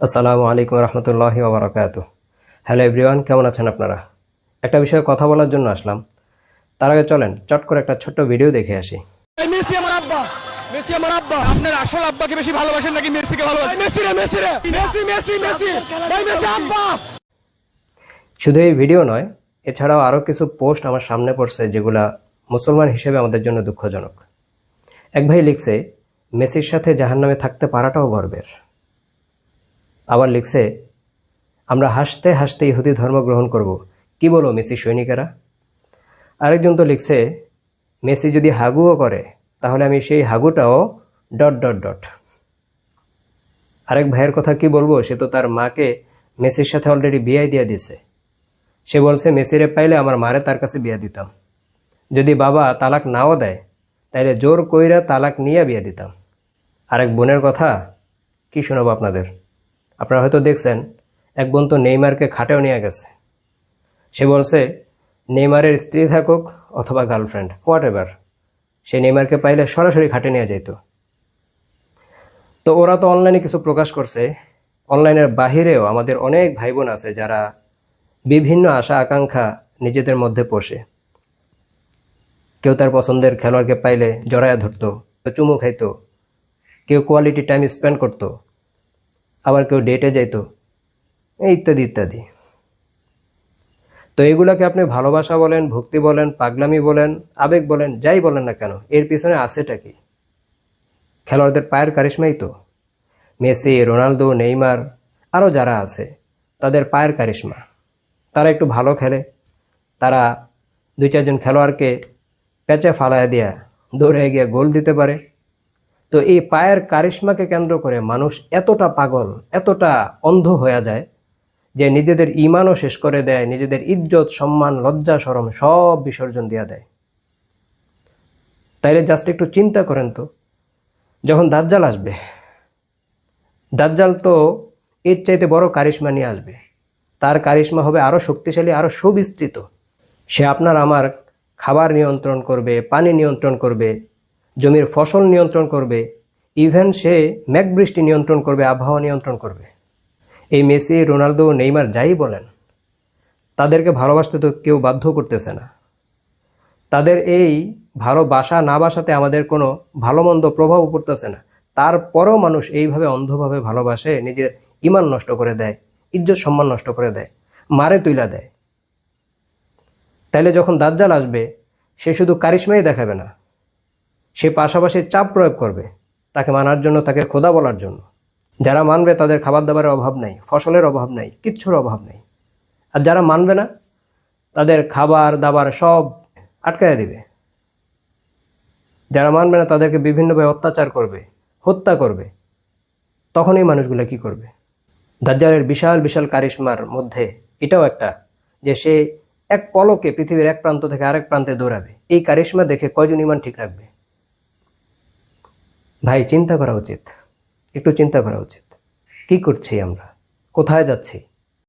আসসালামু আলাইকুম রহমতুল্লাহি ওয়া বারাকাতুহু। হ্যালো এভরিওয়ান, কেমন আছেন আপনারা? একটা বিষয়ে কথা বলার জন্য আসলাম। তার আগে চলেন চট করে একটা ছোট্ট ভিডিও দেখে আসি। মেসি আমার আব্বা, মেসি আমার আব্বা। আপনার আসল আব্বাকে বেশি ভালোবাসেন নাকি মেসিকে ভালোবাসেন? মেসি রে, মেসি রে, মেসি মেসি মেসি, ভাই মেসি আব্বা। শুধু এই ভিডিও নয়, এছাড়াও আরও কিছু পোস্ট আমার সামনে পড়ছে যেগুলা মুসলমান হিসেবে আমাদের জন্য দুঃখজনক। এক ভাই লিখছে, মেসির সাথে জাহান্নামে থাকতে পারাটাও গর্বের। আবার লিখছে, আমরা হাসতে হাসতে ইহুদি ধর্ম গ্রহণ করব, কি বলো মেসি সৈনিকেরা। আরেকজন তো লিখছে, মেসি যদি হাগুও করে তাহলে আমি সেই হাগুটাও ... আরেক ভাইয়ের কথা কি বলবো, সে তো তার মাকে মেসির সাথে অলরেডি বিয়ে দিয়ে দিছে। সে বলছে, মেসিরে পাইলে আমার মারে তার কাছে বিয়ে দিতাম, যদি বাবা তালাক নাও দেয় তাইলে জোর কইরা তালাক নিয়ে বিয়ে দিতাম। আরেক বোনের কথা কি শোনাবো আপনাদের। আপনারা হয়তো দেখছেন, এক বোন তো নেইমারকে খাটেও নিয়ে গেছে। সে বলছে, নেইমারের স্ত্রী থাকুক অথবা গার্লফ্রেন্ড, হোয়াট এভার, সে নেইমারকে পাইলে সরাসরি খাটে নিয়ে যেত। তো ওরা তো অনলাইনে কিছু প্রকাশ করছে, অনলাইনের বাহিরেও আমাদের অনেক ভাই বোন আছে যারা বিভিন্ন আশা আকাঙ্ক্ষা নিজেদের মধ্যে পোষে। কেউ তার পছন্দের খেলোয়াড়কে পাইলে জড়ায়া ধরতো, চুমু খাইতো, কেউ কোয়ালিটি টাইম স্পেন্ড করতো, আবার কেউ ডেটে যাইতো, ইত্যাদি ইত্যাদি। তো এগুলাকে আপনি ভালোবাসা বলেন, ভক্তি বলেন, পাগলামি বলেন, আবেগ বলেন, যাই বলেন না কেন, এর পিছনে আছেটা কি? খেলোয়াড়দের পায়ের কারিশমাই তো। মেসি, রোনালদো, নেইমার, আরও যারা আছে তাদের পায়ের কারিশমা। তারা একটু ভালো খেলে, তারা 2-4 জন খেলোয়াড়কে প্যাচে ফালায়া দিয়া দৌড়ে গিয়ে গোল দিতে পারে। তো এই পায়ের কারিশমাকে কেন্দ্র করে মানুষ এতটা পাগল, এতটা অন্ধ হয়ে যায় যে নিজেদের ইমানও শেষ করে দেয়, নিজেদের ইজ্জত, সম্মান, লজ্জা, শরম সব বিসর্জন দিয়ে দেয়। তাইলে জাস্ট একটু চিন্তা করেন তো, যখন দাজ্জাল আসবে, দাজ্জাল তো এর চাইতে বড় কারিশমা নিয়ে আসবে। তার কারিশমা হবে আরো শক্তিশালী, আরো সুবিস্তৃত। সে আপনার আমার খাবার নিয়ন্ত্রণ করবে, পানি নিয়ন্ত্রণ করবে, জমির ফসল নিয়ন্ত্রণ করবে, ইভেন সে মেঘবৃষ্টি নিয়ন্ত্রণ করবে, আবহাওয়া নিয়ন্ত্রণ করবে। এই মেসি, রোনালদো, নেইমার যাই বলেন, তাদেরকে ভালোবাসতে তো কেউ বাধ্য করতেছে না। তাদের এই ভালোবাসা না বাসাতে আমাদের কোনো ভালো মন্দ প্রভাব পড়তেছে না। তারপরেও মানুষ এইভাবে অন্ধভাবে ভালোবাসে, নিজের ইমান নষ্ট করে দেয়, ইজ্জত সম্মান নষ্ট করে দেয়, মারে তুইলা দেয়। তাইলে যখন দাজ্জাল আসবে, সে শুধু কারিশমাই দেখাবে না, সে পাশাপাশি চাপ প্রয়োগ করবে তাকে মানার জন্য, তাকে খোদা বলার জন্য। যারা মানবে তাদের খাবার দাবারের অভাব নাই, ফসলের অভাব নাই, কিচ্ছুর অভাব নাই। আর যারা মানবে না, তাদের খাবার দাবার সব আটকায় দিবে। যারা মানবে না তাদেরকে বিভিন্নভাবে অত্যাচার করবে, হত্যা করবে। তখন এই মানুষগুলো কি করবে? দাজ্জালের বিশাল বিশাল কারিশমার মধ্যে এটাও একটা, যে সে এক পলকে পৃথিবীর এক প্রান্ত থেকে আরেক প্রান্তে দৌড়াবে। এই কারিশমা দেখে কয়জন ইমান ঠিক রাখবে? ভাই, চিন্তা করা উচিত, একটু চিন্তা করা উচিত। কি করছি আমরা, কোথায় যাচ্ছি?